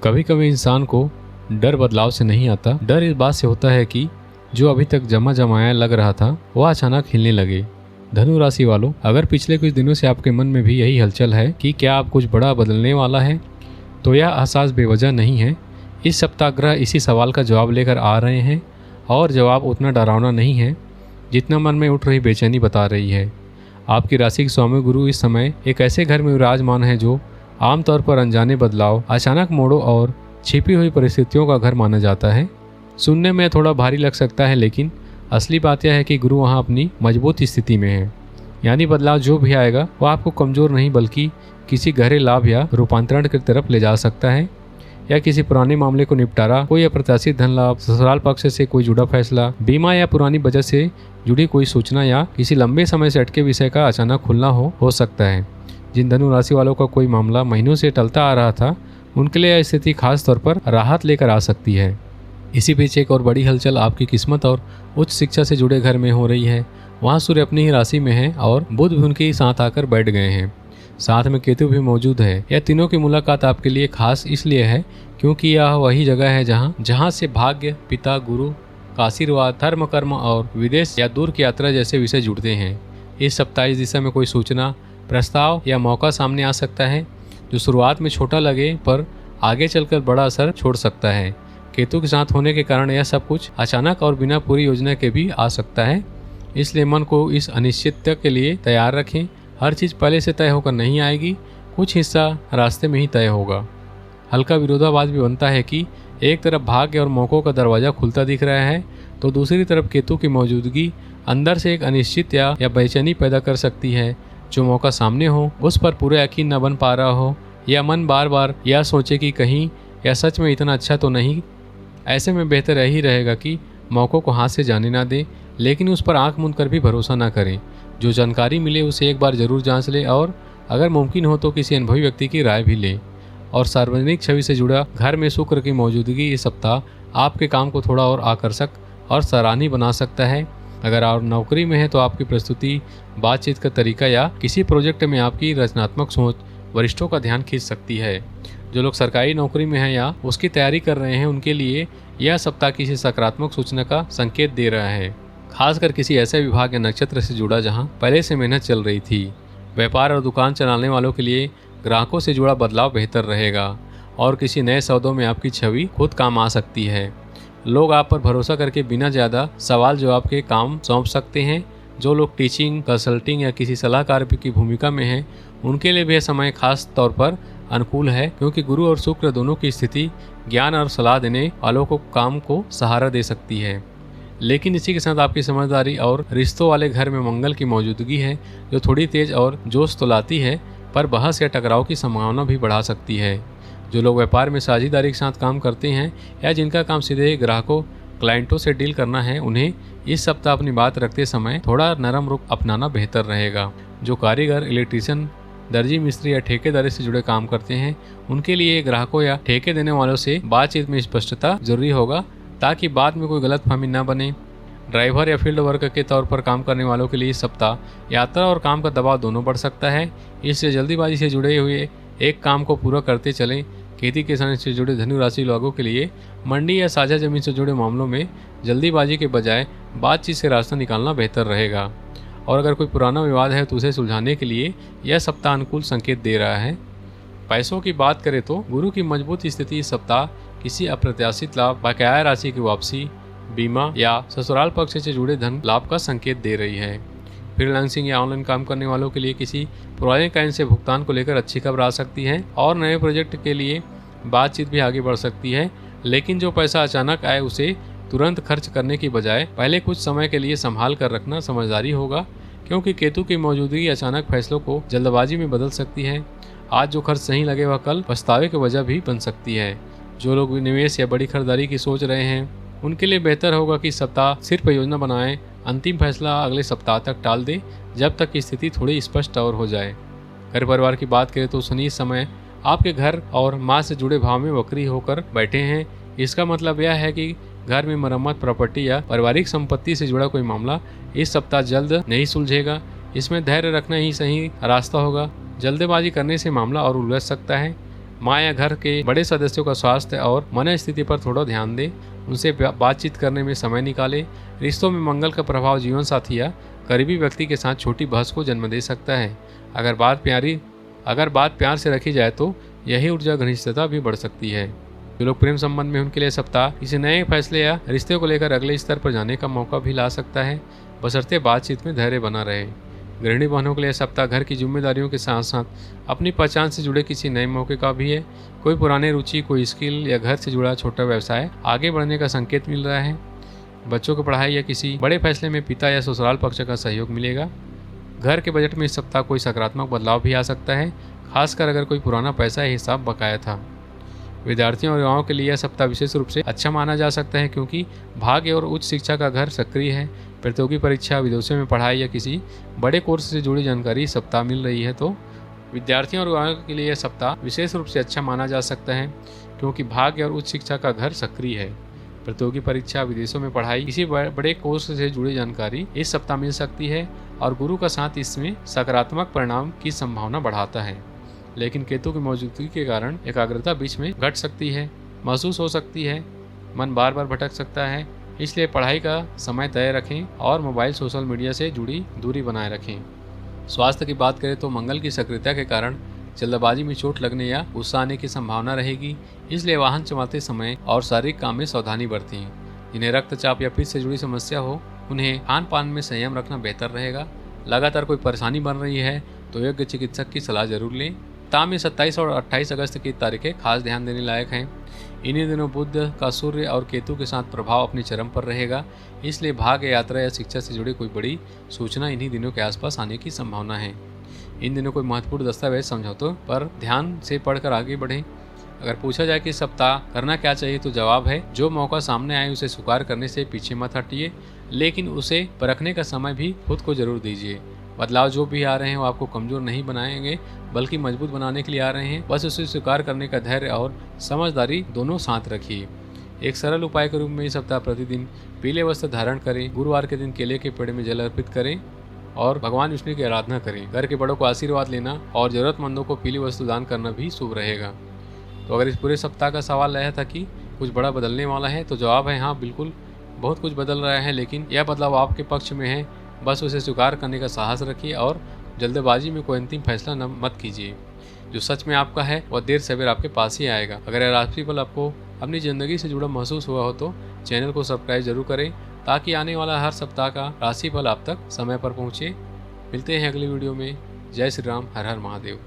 कभी कभी इंसान को डर बदलाव से नहीं आता। डर इस बात से होता है कि जो अभी तक जमा जमाया लग रहा था वह अचानक हिलने लगे। धनु राशि वालों, अगर पिछले कुछ दिनों से आपके मन में भी यही हलचल है कि क्या आप कुछ बड़ा बदलने वाला है, तो यह एहसास बेवजह नहीं है। इस सप्ताह ग्रह इसी सवाल का जवाब लेकर आ रहे हैं और जवाब उतना डरावना नहीं है जितना मन में उठ रही बेचैनी बता रही है। आपकी राशि के स्वामी गुरु इस समय एक ऐसे घर में विराजमान है जो आमतौर पर अनजाने बदलाव, अचानक मोड़ों और छिपी हुई परिस्थितियों का घर माना जाता है। सुनने में थोड़ा भारी लग सकता है, लेकिन असली बात यह है कि गुरु वहाँ अपनी मजबूत स्थिति में है। यानी बदलाव जो भी आएगा वह आपको कमजोर नहीं बल्कि किसी गहरे लाभ या रूपांतरण की तरफ ले जा सकता है, या किसी पुराने मामले को निपटारा, कोई अप्रत्याशित धन लाभ, ससुराल पक्ष से कोई जुड़ा फैसला, बीमा या पुरानी बचत से जुड़ी कोई सूचना, या किसी लंबे समय से अटके विषय का अचानक खुलना हो सकता है। जिन धनु राशि वालों का कोई मामला महीनों से टलता आ रहा था, उनके लिए यह स्थिति खास तौर पर राहत लेकर आ सकती है। इसी पीछे एक और बड़ी हलचल आपकी किस्मत और उच्च शिक्षा से जुड़े घर में हो रही है। वहाँ सूर्य अपनी ही राशि में है और बुध भी उनके साथ आकर बैठ गए हैं। साथ में केतु भी मौजूद है। यह तीनों की मुलाकात आपके लिए खास इसलिए है क्योंकि यह वही जगह है जहाँ से भाग्य, पिता, गुरु का आशीर्वाद, धर्म, कर्म और विदेश या दूर की यात्रा जैसे विषय जुड़ते हैं। इस सप्ताह इस दिशा में कोई सूचना, प्रस्ताव या मौका सामने आ सकता है जो शुरुआत में छोटा लगे पर आगे चलकर बड़ा असर छोड़ सकता है। केतु के साथ होने के कारण यह सब कुछ अचानक और बिना पूरी योजना के भी आ सकता है, इसलिए मन को इस अनिश्चितता के लिए तैयार रखें। हर चीज़ पहले से तय होकर नहीं आएगी, कुछ हिस्सा रास्ते में ही तय होगा। हल्का विरोधाभास भी बनता है कि एक तरफ भाग्य और मौक़ों का दरवाज़ा खुलता दिख रहा है, तो दूसरी तरफ केतु की मौजूदगी अंदर से एक अनिश्चित या बेचैनी पैदा कर सकती है। जो मौका सामने हो उस पर पूरा यकीन न बन पा रहा हो, या मन बार बार यह सोचे कि कहीं यह सच में इतना अच्छा तो नहीं। ऐसे में बेहतर यही रहेगा कि मौक़ों को हाथ से जाने ना दें, लेकिन उस पर आंख मूंद कर भी भरोसा ना करें। जो जानकारी मिले उसे एक बार जरूर जांच लें और अगर मुमकिन हो तो किसी अनुभवी व्यक्ति की राय भी लें। और सार्वजनिक छवि से जुड़ा घर में शुक्र की मौजूदगी इस सप्ताह आपके काम को थोड़ा और आकर्षक और सराहनीय बना सकता है। अगर आप नौकरी में हैं तो आपकी प्रस्तुति, बातचीत का तरीका या किसी प्रोजेक्ट में आपकी रचनात्मक सोच वरिष्ठों का ध्यान खींच सकती है। जो लोग सरकारी नौकरी में हैं या उसकी तैयारी कर रहे हैं, उनके लिए यह सप्ताह किसी सकारात्मक सूचना का संकेत दे रहा है, खासकर किसी ऐसे विभाग या नक्षत्र से जुड़ा जहां पहले से मेहनत चल रही थी। व्यापार और दुकान चलाने वालों के लिए ग्राहकों से जुड़ा बदलाव बेहतर रहेगा और किसी नए सौदों में आपकी छवि खुद काम आ सकती है। लोग आप पर भरोसा करके बिना ज़्यादा सवाल जवाब के काम सौंप सकते हैं। जो लोग टीचिंग, कंसल्टिंग या किसी सलाहकार की भूमिका में हैं, उनके लिए भी यह समय खास तौर पर अनुकूल है, क्योंकि गुरु और शुक्र दोनों की स्थिति ज्ञान और सलाह देने वालों को काम को सहारा दे सकती है। लेकिन इसी के साथ आपकी समझदारी और रिश्तों वाले घर में मंगल की मौजूदगी है, जो थोड़ी तेज और जोश तो लाती है, पर बहस या टकराव की संभावना भी बढ़ा सकती है। जो लोग व्यापार में साझेदारी के साथ काम करते हैं या जिनका काम सीधे ग्राहकों, क्लाइंटों से डील करना है, उन्हें इस सप्ताह अपनी बात रखते समय थोड़ा नरम रुख अपनाना बेहतर रहेगा। जो कारीगर, इलेक्ट्रीशियन, दर्जी, मिस्त्री या ठेकेदारी से जुड़े काम करते हैं, उनके लिए ग्राहकों या ठेके देने वालों से बातचीत में स्पष्टता जरूरी होगा ताकि बाद में कोई गलतफहमी न बने। ड्राइवर या फील्ड वर्कर के तौर पर काम करने वालों के लिए इस सप्ताह यात्रा और काम का दबाव दोनों बढ़ सकता है, इसलिए जल्दीबाजी से जुड़े हुए एक काम को पूरा करते चलें। खेती किसानी से जुड़े धनु राशि लोगों के लिए मंडी या साझा जमीन से जुड़े मामलों में जल्दीबाजी के बजाय बातचीत से रास्ता निकालना बेहतर रहेगा। और अगर कोई पुराना विवाद है तो उसे सुलझाने के लिए यह सप्ताह अनुकूल संकेत दे रहा है। पैसों की बात करें तो गुरु की मजबूत स्थिति इस सप्ताह किसी अप्रत्याशित लाभ, बकाया राशि की वापसी, बीमा या ससुराल पक्ष से जुड़े धन लाभ का संकेत दे रही है। फ्रीलांसिंग या ऑनलाइन काम करने वालों के लिए किसी पुराने क्लाइंट से भुगतान को लेकर अच्छी खबर आ सकती है और नए प्रोजेक्ट के लिए बातचीत भी आगे बढ़ सकती है। लेकिन जो पैसा अचानक आए उसे तुरंत खर्च करने की बजाय पहले कुछ समय के लिए संभाल कर रखना समझदारी होगा, क्योंकि केतु की मौजूदगी अचानक फैसलों को जल्दबाजी में बदल सकती है। आज जो खर्च सही लगे वह कल पछतावे की वजह भी बन सकती है। जो लोग निवेश या बड़ी खरीदारी की सोच रहे हैं, उनके लिए बेहतर होगा कि सप्ताह सिर्फ योजना बनाएं, अंतिम फैसला अगले सप्ताह तक टाल दें जब तक की स्थिति थोड़ी स्पष्ट और हो जाए। घर परिवार की बात करें तो शनि इस समय आपके घर और माँ से जुड़े भाव में वक्री होकर बैठे हैं। इसका मतलब यह है कि घर में मरम्मत, प्रॉपर्टी या पारिवारिक संपत्ति से जुड़ा कोई मामला इस सप्ताह जल्द नहीं सुलझेगा। इसमें धैर्य रखना ही सही रास्ता होगा। जल्दबाजी करने से मामला और उलझ सकता है। माँ या घर के बड़े सदस्यों का स्वास्थ्य और मन स्थिति पर थोड़ा ध्यान दें, उनसे बातचीत करने में समय निकालें। रिश्तों में मंगल का प्रभाव जीवन साथी या करीबी व्यक्ति के साथ छोटी बहस को जन्म दे सकता है। अगर बात प्यार से रखी जाए तो यही ऊर्जा घनिष्ठता भी बढ़ सकती है। जो लोग प्रेम संबंध में, उनके लिए सप्ताह किसी नए फैसले या रिश्ते को लेकर अगले स्तर पर जाने का मौका भी ला सकता है, बशर्ते बातचीत में धैर्य बना रहे। गृहिणी बहनों के लिए सप्ताह घर की जिम्मेदारियों के साथ साथ अपनी पहचान से जुड़े किसी नए मौके का भी है। कोई पुरानी रुचि, कोई स्किल या घर से जुड़ा छोटा व्यवसाय आगे बढ़ने का संकेत मिल रहा है। बच्चों की पढ़ाई या किसी बड़े फैसले में पिता या ससुराल पक्ष का सहयोग मिलेगा। घर के बजट में इस सप्ताह कोई सकारात्मक बदलाव भी आ सकता है, खासकर अगर कोई पुराना पैसा या हिसाब बकाया था। विद्यार्थियों और युवाओं के लिए यह सप्ताह विशेष रूप से अच्छा माना जा सकता है, क्योंकि भाग्य और उच्च शिक्षा का घर सक्रिय है। प्रतियोगी परीक्षा, विदेशों में पढ़ाई या किसी बड़े कोर्स से जुड़ी जानकारी इस सप्ताह मिल रही है, तो विद्यार्थियों और युवाओं के लिए यह सप्ताह विशेष रूप से अच्छा माना जा सकता है, क्योंकि भाग्य और उच्च शिक्षा का घर सक्रिय है। प्रतियोगी परीक्षा, विदेशों में पढ़ाई, किसी बड़े कोर्स से जुड़ी जानकारी इस सप्ताह मिल सकती है और गुरु का साथ इसमें सकारात्मक परिणाम की संभावना बढ़ाता है। लेकिन केतु की मौजूदगी के कारण एकाग्रता बीच में घट सकती है, महसूस हो सकती है, मन बार बार भटक सकता है। इसलिए पढ़ाई का समय तय रखें और मोबाइल, सोशल मीडिया से जुड़ी दूरी बनाए रखें। स्वास्थ्य की बात करें तो मंगल की सक्रियता के कारण जल्दबाजी में चोट लगने या गुस्सा आने की संभावना रहेगी। इसलिए वाहन चलाते समय और शारीरिक काम में सावधानी बरतें। जिन्हें रक्तचाप या पित्त से जुड़ी समस्या हो, उन्हें खान पान में संयम रखना बेहतर रहेगा। लगातार कोई परेशानी बन रही है तो योग्य चिकित्सक की सलाह जरूर लें। में 27 और 28 अगस्त की तारीखें खास ध्यान देने लायक हैं। इन्हीं दिनों बुध का सूर्य और केतु के साथ प्रभाव अपने चरम पर रहेगा। इसलिए भाग्य, यात्रा या शिक्षा से जुड़ी कोई बड़ी सूचना इन्हीं दिनों के आसपास आने की संभावना है। इन दिनों कोई महत्वपूर्ण दस्तावेज समझौतों पर ध्यान से पढ़कर आगे बढ़ें। अगर पूछा जाए कि सप्ताह करना क्या चाहिए, तो जवाब है, जो मौका सामने आए उसे स्वीकार करने से पीछे मत हटिए, लेकिन उसे परखने का समय भी खुद को जरूर दीजिए। बदलाव जो भी आ रहे हैं वो आपको कमजोर नहीं बनाएंगे, बल्कि मजबूत बनाने के लिए आ रहे हैं। बस उसे स्वीकार करने का धैर्य और समझदारी दोनों साथ रखिए। एक सरल उपाय के रूप में इस सप्ताह प्रतिदिन पीले वस्त्र धारण करें। गुरुवार के दिन केले के पेड़ में जल अर्पित करें और भगवान विष्णु की आराधना करें। घर के बड़ों को आशीर्वाद लेना और जरूरतमंदों को पीली वस्तु दान करना भी शुभ रहेगा। तो अगर इस पूरे सप्ताह का सवाल रहा था कि कुछ बड़ा बदलने वाला है, तो जवाब है हाँ, बिल्कुल बहुत कुछ बदल रहा है, लेकिन यह बदलाव आपके पक्ष में है। बस उसे स्वीकार करने का साहस रखिए और जल्दबाजी में कोई अंतिम फैसला मत कीजिए। जो सच में आपका है वह देर सवेर आपके पास ही आएगा। अगर यह राशिफल आपको अपनी ज़िंदगी से जुड़ा महसूस हुआ हो तो चैनल को सब्सक्राइब जरूर करें, ताकि आने वाला हर सप्ताह का राशिफल आप तक समय पर पहुँचे। मिलते हैं अगली वीडियो में। जय श्री राम, हर हर महादेव।